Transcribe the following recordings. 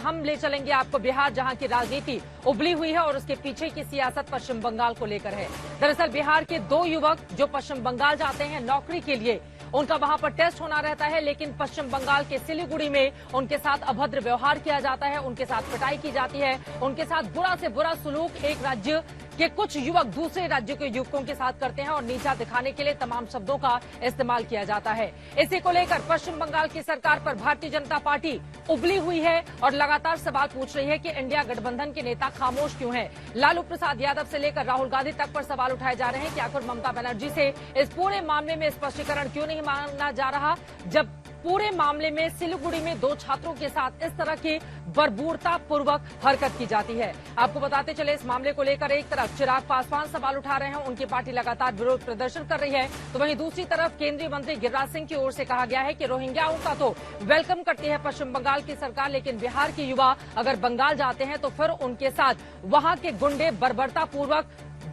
हम ले चलेंगे आपको बिहार, जहां की राजनीति उबली हुई है और उसके पीछे की सियासत पश्चिम बंगाल को लेकर है। दरअसल बिहार के 2 युवक जो पश्चिम बंगाल जाते हैं नौकरी के लिए, उनका वहां पर टेस्ट होना रहता है, लेकिन पश्चिम बंगाल के सिलीगुड़ी में उनके साथ अभद्र व्यवहार किया जाता है, उनके साथ पिटाई की जाती है, उनके साथ बुरा से बुरा सलूक एक राज्य के कुछ युवक दूसरे राज्य के युवकों के साथ करते हैं और नीचा दिखाने के लिए तमाम शब्दों का इस्तेमाल किया जाता है। इसी को लेकर पश्चिम बंगाल की सरकार पर भारतीय जनता पार्टी उबली हुई है और लगातार सवाल पूछ रही है कि इंडिया गठबंधन के नेता खामोश क्यों हैं। लालू प्रसाद यादव से लेकर राहुल गांधी तक पर सवाल उठाए जा रहे हैं कि आखिर ममता बनर्जी से इस पूरे मामले में स्पष्टीकरण क्यों नहीं मांगा जा रहा, जब पूरे मामले में सिलीगुड़ी में 2 छात्रों के साथ इस तरह की बर्बरतापूर्वक हरकत की जाती है। आपको बताते चले, इस मामले को लेकर एक तरफ चिराग पासवान सवाल उठा रहे हैं, उनकी पार्टी लगातार विरोध प्रदर्शन कर रही है, तो वहीं दूसरी तरफ केंद्रीय मंत्री गिरिराज सिंह की ओर से कहा गया है कि रोहिंग्याओं का तो वेलकम करती है पश्चिम बंगाल की सरकार, लेकिन बिहार के युवा अगर बंगाल जाते हैं तो फिर उनके साथ वहां के गुंडे बर्बरतापूर्वक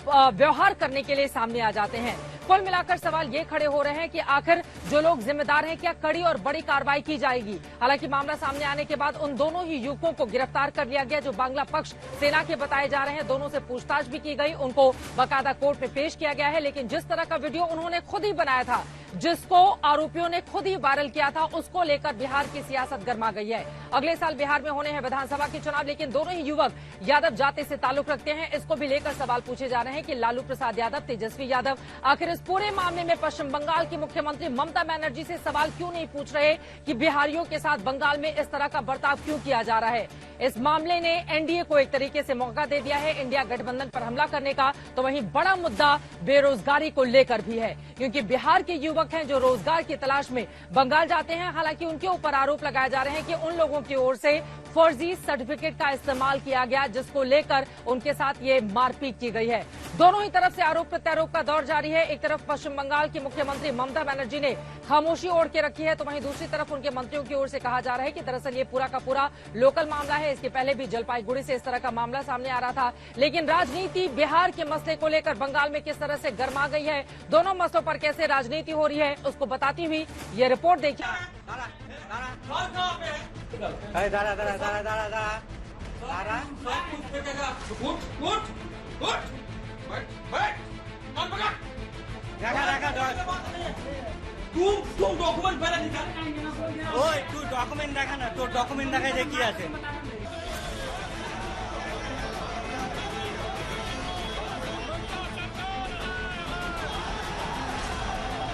व्यवहार करने के लिए सामने आ जाते हैं। कुल मिलाकर सवाल ये खड़े हो रहे हैं कि आखिर जो लोग जिम्मेदार हैं, क्या कड़ी और बड़ी कार्रवाई की जाएगी। हालांकि मामला सामने आने के बाद उन दोनों ही युवकों को गिरफ्तार कर लिया गया जो बांग्ला पक्ष सेना के बताए जा रहे हैं। दोनों से पूछताछ भी की गई, उनको बाकायदा कोर्ट में पेश किया गया है, लेकिन जिस तरह का वीडियो उन्होंने खुद ही बनाया था, जिसको आरोपियों ने खुद ही वायरल किया था, उसको लेकर बिहार की सियासत गर्मा गई है। अगले साल बिहार में होने हैं विधानसभा के चुनाव, लेकिन दोनों ही युवक यादव जाति से ताल्लुक रखते हैं। इसको भी लेकर सवाल पूछे जा रहे हैं कि लालू प्रसाद यादव, तेजस्वी यादव आखिर इस पूरे मामले में पश्चिम बंगाल की मुख्यमंत्री ममता बनर्जी से सवाल क्यों नहीं पूछ रहे कि बिहारियों के साथ बंगाल में इस तरह का बर्ताव क्यों किया जा रहा है। इस मामले ने एनडीए को एक तरीके से मौका दे दिया है इंडिया गठबंधन पर हमला करने का। तो वहीं बड़ा मुद्दा बेरोजगारी को लेकर भी है, क्योंकि बिहार के युवक हैं जो रोजगार की तलाश में बंगाल जाते हैं। हालांकि उनके ऊपर आरोप लगाए जा रहे हैं कि उन लोगों की ओर से फर्जी सर्टिफिकेट का इस्तेमाल किया गया, जिसको लेकर उनके साथ ये मारपीट की गई है। दोनों ही तरफ से आरोप प्रत्यारोप का दौर जारी है। एक तरफ पश्चिम बंगाल की मुख्यमंत्री ममता बनर्जी ने खामोशी ओढ़ के रखी है, तो वहीं दूसरी तरफ उनके मंत्रियों की ओर से कहा जा रहा है कि दरअसल ये पूरा का पूरा लोकल मामला है। इसके पहले भी जलपाईगुड़ी से इस तरह का मामला सामने आ रहा था, लेकिन राजनीति बिहार के मसले को लेकर बंगाल में किस तरह से गर्मा गई है, दोनों मसलों पर कैसे राजनीति हो रही है, उसको बताती हुई ये रिपोर्ट देखिए। डॉक्यूमेंट पहले निकाल। ओए तू डॉक्यूमेंट देखा ना, तो डॉक्यूमेंट देखाই যে কি আছে।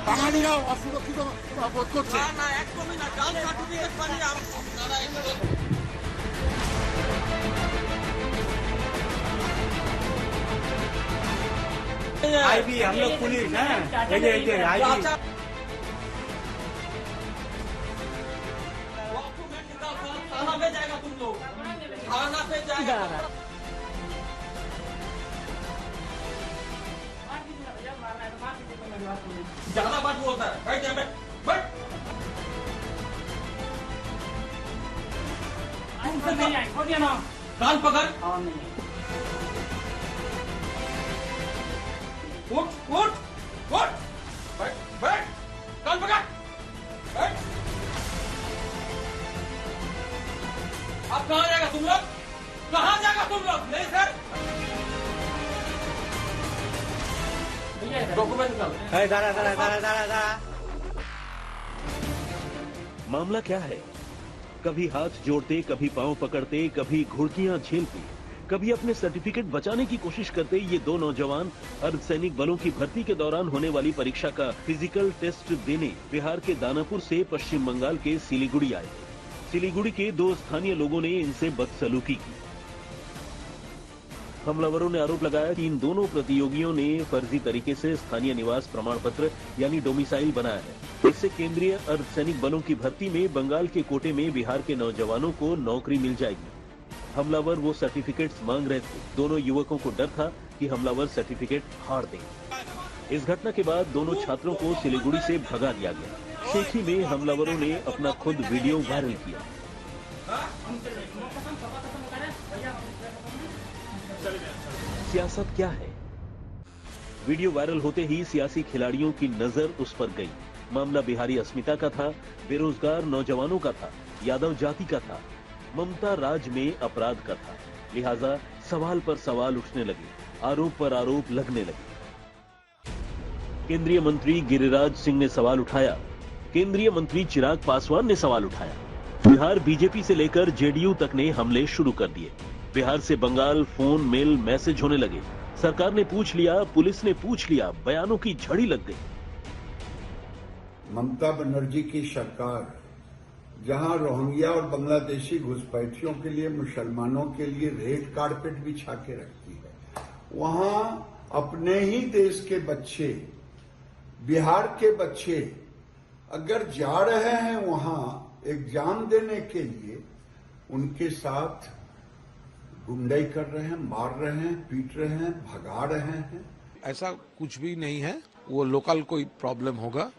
বাঙালিরা অসুরক্ষিত বোধ করছে। না একদমই না, কাল সার্টিফিকেট পানি আপনারা आईबी हम लोग पुलिस हैं, ये आईबी थाना पे जाएगा, तुम लोग थाना पे जाएगा। ज्यादा बात बोलता है, बैठ जा, बैठ। तुमसे नहीं आई, हो गया ना, कान पकड़। उठ उठ उठ, बैठ बैठ, कान पकड़, बैठ। अब कहाँ जाएगा तुम लोग, कहाँ जाएगा तुम लोग? नहीं सर, डॉक्यूमेंट निकाल। दारा। मामला क्या है? कभी हाथ जोड़ते, कभी पांव पकड़ते, कभी घुड़कियां झेलते, कभी अपने सर्टिफिकेट बचाने की कोशिश करते ये 2 नौजवान अर्धसैनिक बलों की भर्ती के दौरान होने वाली परीक्षा का फिजिकल टेस्ट देने बिहार के दानापुर से पश्चिम बंगाल के सिलीगुड़ी आए थे। सिलीगुड़ी के 2 स्थानीय लोगों ने इनसे बदसलूकी की। हमलावरों ने आरोप लगाया कि इन दोनों प्रतियोगियों ने फर्जी तरीके से स्थानीय निवास प्रमाण पत्र यानी डोमिसाइल बनाया है। इससे केंद्रीय अर्धसैनिक बलों की भर्ती में बंगाल के कोटे में बिहार के नौजवानों को नौकरी मिल जाएगी। हमलावर वो सर्टिफिकेट्स मांग रहे थे। दोनों युवकों को डर था कि हमलावर सर्टिफिकेट फाड़ देंगे। इस घटना के बाद दोनों छात्रों को सिलीगुड़ी से भगा दिया गया। शेखी में हमलावरों ने अपना खुद वीडियो वायरल किया। सियासत क्या है? वीडियो वायरल होते ही सियासी खिलाड़ियों की नजर उस पर गई। मामला बिहारी अस्मिता का था, बेरोजगार नौजवानों का था, यादव जाति का था। ममता राज में अपराध का था, लिहाजा सवाल पर सवाल उठने लगे, आरोप पर आरोप लगने लगे। केंद्रीय मंत्री गिरिराज सिंह ने सवाल उठाया, केंद्रीय मंत्री चिराग पासवान ने सवाल उठाया। बिहार बीजेपी से लेकर जेडीयू तक ने हमले शुरू कर दिए। बिहार से बंगाल फोन, मेल, मैसेज होने लगे। सरकार ने पूछ लिया, पुलिस ने पूछ लिया, बयानों की झड़ी लग गई। ममता बनर्जी की सरकार जहां रोहिंग्या और बांग्लादेशी घुसपैठियों के लिए, मुसलमानों के लिए रेड कारपेट बिछा के रखती है, वहां अपने ही देश के बच्चे, बिहार के बच्चे अगर जा रहे हैं वहां एग्जाम देने के लिए, उनके साथ गुंडाई कर रहे हैं, मार रहे हैं, पीट रहे हैं, भगा रहे हैं। ऐसा कुछ भी नहीं है, वो लोकल कोई प्रॉब्लम होगा।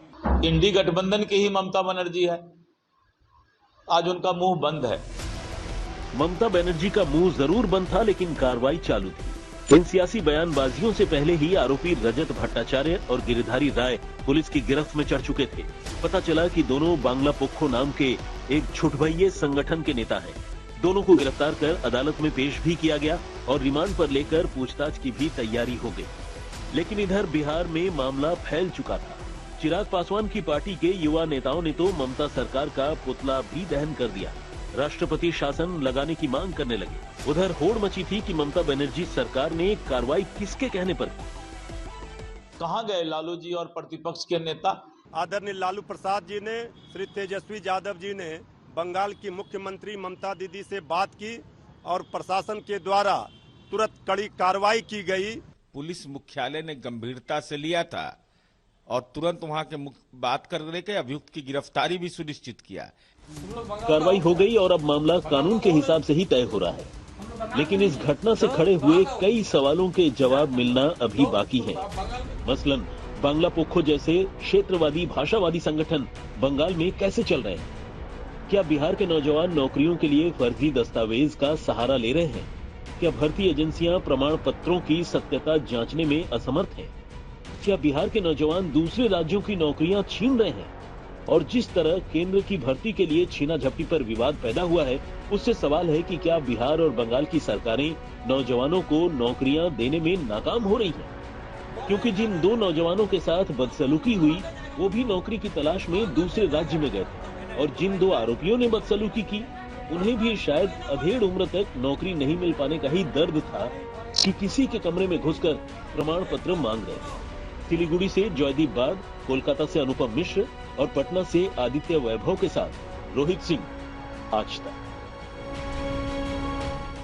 इंडी गठबंधन की ही ममता बनर्जी है, आज उनका मुंह बंद है। ममता बनर्जी का मुंह जरूर बंद था, लेकिन कार्रवाई चालू थी। इन सियासी बयानबाजियों से पहले ही आरोपी रजत भट्टाचार्य और गिरिधारी राय पुलिस की गिरफ्त में चढ़ चुके थे। पता चला कि दोनों बांग्ला पोक्खो नाम के एक छुटभइये संगठन के नेता हैं। दोनों को गिरफ्तार कर अदालत में पेश भी किया गया और रिमांड पर लेकर पूछताछ की भी तैयारी हो गई। लेकिन इधर बिहार में मामला फैल चुका था। चिराग पासवान की पार्टी के युवा नेताओं ने तो ममता सरकार का पुतला भी दहन कर दिया, राष्ट्रपति शासन लगाने की मांग करने लगे। उधर होड़ मची थी कि ममता बनर्जी सरकार ने कार्रवाई किसके कहने पर की। कहां गए लालू जी और प्रतिपक्ष के नेता? आदरणीय लालू प्रसाद जी ने, श्री तेजस्वी यादव जी ने बंगाल की मुख्यमंत्री ममता दीदी से बात की और प्रशासन के द्वारा तुरंत कड़ी कार्रवाई की गई। पुलिस मुख्यालय ने गंभीरता से लिया था और तुरंत वहां के बात करने के अभियुक्त की गिरफ्तारी भी सुनिश्चित किया। कार्रवाई हो गई और अब मामला कानून के हिसाब से ही तय हो रहा है। लेकिन इस घटना से खड़े हुए कई सवालों के जवाब मिलना अभी बाकी है। मसलन बांग्ला पोक्खो जैसे क्षेत्रवादी भाषावादी संगठन बंगाल में कैसे चल रहे हैं? क्या बिहार के नौजवान नौकरियों के लिए फर्जी दस्तावेज का सहारा ले रहे हैं? क्या भर्ती एजेंसियां प्रमाण पत्रों की सत्यता जांचने में असमर्थ हैं? क्या बिहार के नौजवान दूसरे राज्यों की नौकरियां छीन रहे हैं? और जिस तरह केंद्र की भर्ती के लिए छीना झपटी पर विवाद पैदा हुआ है, उससे सवाल है कि क्या बिहार और बंगाल की सरकारें नौजवानों को नौकरियां देने में नाकाम हो रही हैं? क्योंकि जिन दो नौजवानों के साथ बदसलूकी हुई, वो भी नौकरी की तलाश में दूसरे राज्य में गए थे, और जिन दो आरोपियों ने बदसलूकी की, उन्हें भी शायद अधेड़ उम्र तक नौकरी नहीं मिल पाने का ही दर्द था कि किसी के कमरे में घुसकर प्रमाण पत्र मांग रहे थे। सिलीगुड़ी से जयदीप बाग, कोलकाता से अनुपम मिश्र और पटना से आदित्य वैभव के साथ रोहित सिंह, आज तक।